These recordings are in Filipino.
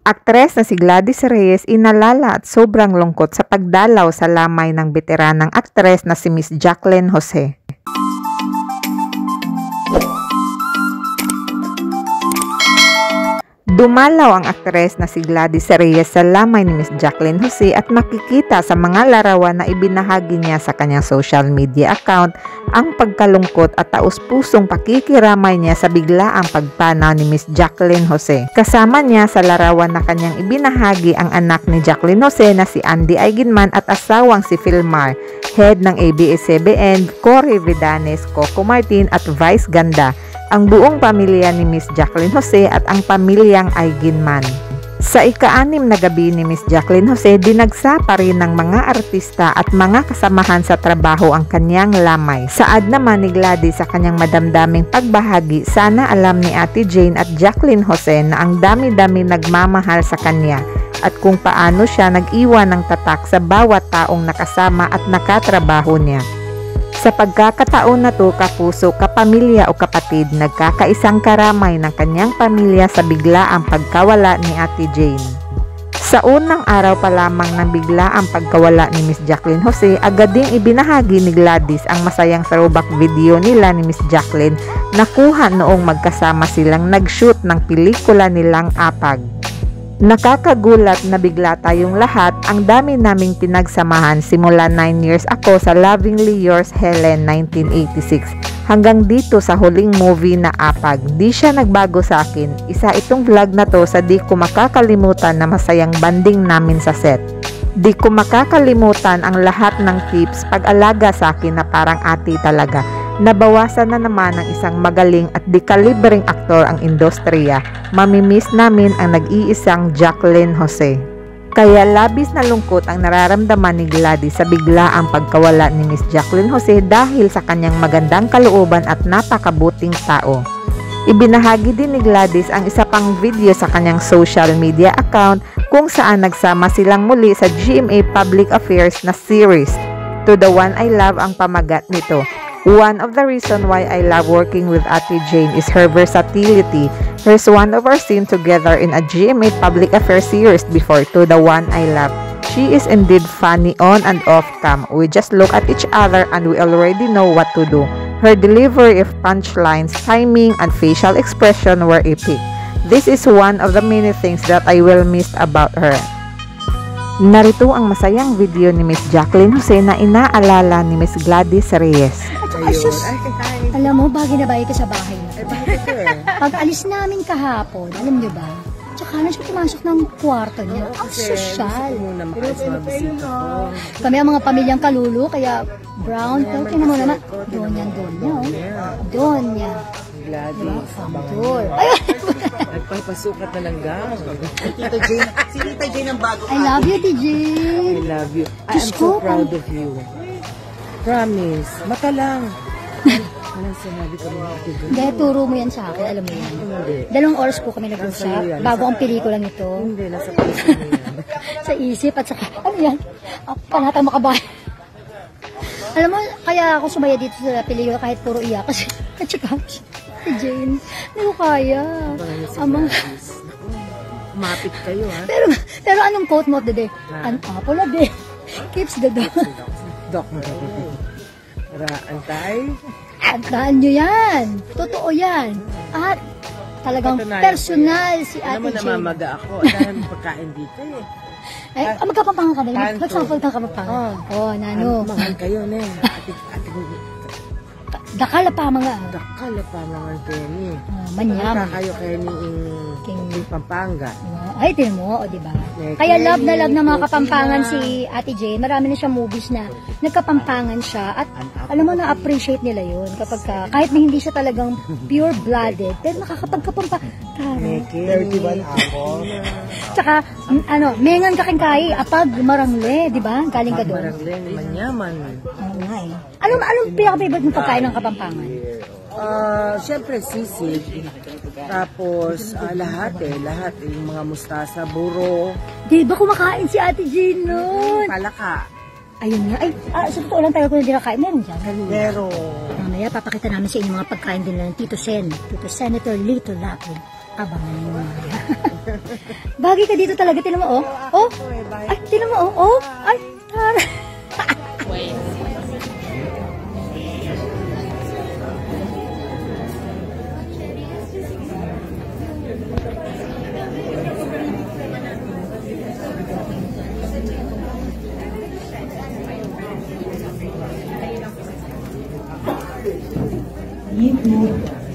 Aktres na si Gladys Reyes inalala at sobrang lungkot sa pagdalaw sa lamay ng beteranang aktres na si Miss Jacqueline Jose. Dumalaw ang aktres na si Gladys Reyes sa lamay ni Miss Jacqueline Jose at makikita sa mga larawan na ibinahagi niya sa kanyang social media account ang pagkalungkot at taus-pusong pakikiramay niya sa biglaang pagpanaw ni Miss Jacqueline Jose. Kasama niya sa larawan na kanyang ibinahagi ang anak ni Jacqueline Jose na si Andy Eigenman at asawang si Philmar, head ng ABS-CBN, Cory Vidanes, Coco Martin at Vice Ganda, ang buong pamilya ni Miss Jacqueline Jose at ang pamilyang Eigenman. Sa ika-6 na gabi ni Miss Jacqueline Jose, dinagsa pa rin ng mga artista at mga kasamahan sa trabaho ang kanyang lamay. Saad naman ni Gladys sa kanyang madamdaming pagbahagi, sana alam ni Ate Jane at Jacqueline Jose na ang dami-dami nagmamahal sa kanya at kung paano siya nag-iwan ng tatak sa bawat taong nakasama at nakatrabaho niya. Sa pagkakataon na to, kapuso, kapamilya o kapatid, nagkakaisang karamay ng kanyang pamilya sa biglaang pagkawala ni Ate Jane. Sa unang araw pa lamang ng biglaang pagkawala ni Miss Jacqueline Jose, agad ding ibinahagi ni Gladys ang masayang throwback video nila ni Miss Jacqueline na kuha noong magkasama silang nag-shoot ng pelikula nilang Apag. Nakakagulat na bigla tayong lahat, ang dami naming pinagsamahan simula 9 years ako sa Lovingly Yours Helen 1986 hanggang dito sa huling movie na Apag. Di siya nagbago sa akin. Isa itong vlog na to sa di ko makakalimutan na masayang banding namin sa set. Di ko makakalimutan ang lahat ng tips pag-alaga sa akin na parang ate talaga. Nabawasan na naman ng isang magaling at di-kalibering aktor ang industriya. Mamimiss namin ang nag-iisang Jacqueline Jose. Kaya labis na lungkot ang nararamdaman ni Gladys sa biglaang pagkawala ni Miss Jacqueline Jose dahil sa kanyang magandang kalooban at napakabuting tao. Ibinahagi din ni Gladys ang isa pang video sa kanyang social media account kung saan nagsama silang muli sa GMA Public Affairs na series. To the One I Love ang pamagat nito. One of the reasons why I love working with Ate Jane is her versatility. Here's one of our scenes together in a GMA Public Affairs series before To the One I Love. She is indeed funny on and off cam. We just look at each other and we already know what to do. Her delivery of punchlines, timing, and facial expression were epic. This is one of the many things that I will miss about her. Narito ang masayang video ni Miss Jacqueline Jose na inaalala ni Miss Gladys Reyes. Asus, alam mo, bagay na bagay ka sa bahay na. Pag alis namin kahapon, alam nyo ba, tsaka na siya pumasok ng kwarto niya. Ang sosyal. Kami ang mga pamilyang kalulu, kaya brown. Pero tingnan mo naman, doon yan. Doon yan. Gladys. Nagpapasukat na lang gang. Si Tita Jane ang bago. I love you, TJ. I love you. I am so proud of you. Promise. Mata lang. Anong sinabi ko rin ito? Hindi, turo mo yan sa akin. Alam mo yan. Hindi. 2 oras po kami nag-usap bago ang pelikula nito. Hindi, nasa puso mo yan. Sa isip at saka, ano yan? Panatang makabahay. Alam mo, kaya ako sumaya dito sa pelikula kahit puro iyak. Kasi, katsika, si Jane, hindi ko kaya. Amang... Kumapit kayo, ha? Pero anong quote mo of the day? An apple a day keeps the dog. Dok. Antay? Antaan nyo yan. Totoo yan. At talagang personal si Ate Jane. Alam mo, namamaga ako. Dahil pagkain dito eh. Ay, magkapampangan ka ba? Mag-sample ka kapampangan. Oo, nano. Mahal kayo, ne. Dakala pa mga. Dakala pa mga Kenny. Manyam. Kayo Kenny in Pampanga. Ay, tinan mo, o diba? Kaya love na love ng mga kapampangan si Ate Jane. Marami na siyang movies na nagkapampangan siya. At alam mo, na-appreciate nila yun. Kapag kahit na hindi siya talagang pure-blooded, pero nakakapagkapampangan. 31 ako. Tsaka, mengan kaking kai, apag marangle, di ba? Galing ka doon. Marangle, manyaman. Oo nga eh. Anong pinaka-favorite ng pagkain ng Kapampangan? Siyempre sisig. Tapos, lahat. Yung mga mustasa, buro. Di ba kumakain si Ate Jane nun? Palaka. Ayun nga. Ay, sa totoo lang tayo kung hindi nakain. Meron dyan. Pero, mamaya, papakita namin sa inyo mga pagkain din ng Tito Sen. Tito Senator Lito Lapid. Abangan nyo mamaya. Bagay ka dito talaga. Tinan mo, oh. Oh. Ay, tinan mo, oh. Oh. Ay, tara.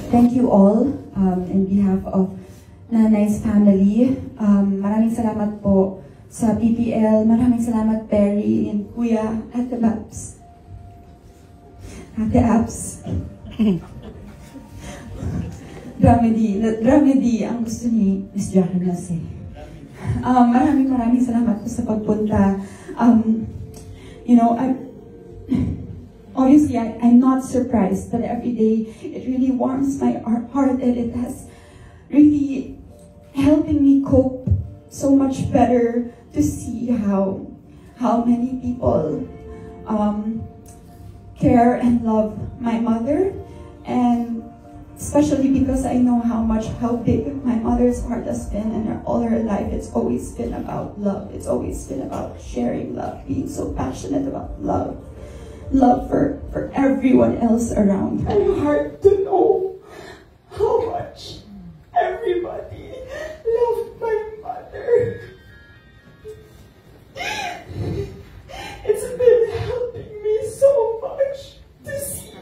Thank you all in behalf of Nanay's family. Maraming salamat po sa PPL. Maraming salamat Perry and Kuya Ate Babs. Ate Abs. Dramedy ang gusto ni Miss Jacqueline Jose. Maraming salamat po sa pagpunta. Obviously, I'm not surprised, but every day it really warms my heart and it has really helping me cope so much better to see how many people care and love my mother, and especially because I know how big my mother's heart has been, and all her life it's always been about love. It's always been about sharing love, being so passionate about love for everyone else around. I'm hard to know how much everybody loved my mother. It's been helping me so much to see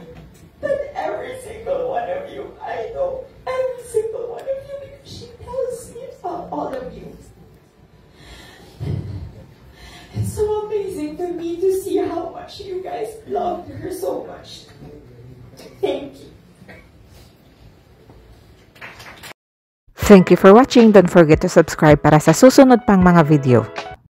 that every single one of you, I know every single one of you because she tells me about all of you. It's so amazing for me to see how much you guys loved her so much. Thank you. Thank you for watching. Don't forget to subscribe para sa susunod pang mga video.